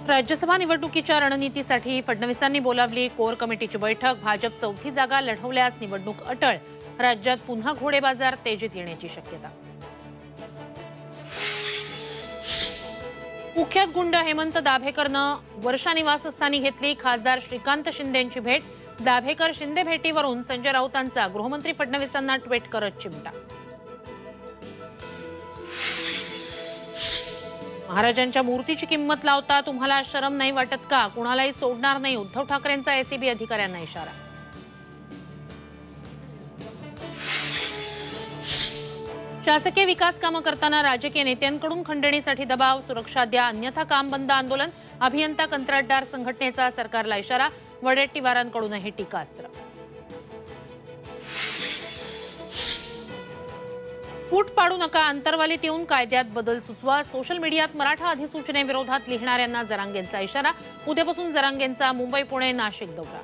राज्यसभा निवडणुकीच्या रणनीतीसाठी फडणवीसांनी बोलावली कोर कमिटीची बैठक. भाजप चौथी जागा लढवल्यास निवडणूक अटळ. राज्यात पुन्हा घोडेबाजार तेजीत येण्याची शक्यता. कुख्यात गुंड हेमंत दाभेकरनं वर्षा निवासस्थानी घेतली खासदार श्रीकांत शिंदेंची भेट. दाभेकर शिंदे भेटीवरून संजय राऊतांचा गृहमंत्री फडणवीसांना ट्विट करत चिमटा. महाराजांच्या मूर्तीची किंमत लावता तुम्हाला शरम नाही वाटत का? कुणालाही सोडणार नाही, उद्धव ठाकरेंचा एसीबी अधिकाऱ्यांना इशारा. शासकीय विकास कामं करताना राजकीय नेत्यांकडून खंडणीसाठी दबाव. सुरक्षा द्या अन्यथा काम बंद आंदोलन. अभियंता कंत्राटदार संघटनेचा सरकारला इशारा. वडेट्टीवारांकडूनही टीकास्त्र. फूट पाडू नका, अंतर्वालीत येऊन कायद्यात बदल सुचवा. सोशल मीडियात मराठा अधिसूचनेविरोधात लिहिणाऱ्यांना जरांगेंचा इशारा. उद्यापासून जरांगेंचा मुंबई, पुणे, नाशिक दौरा.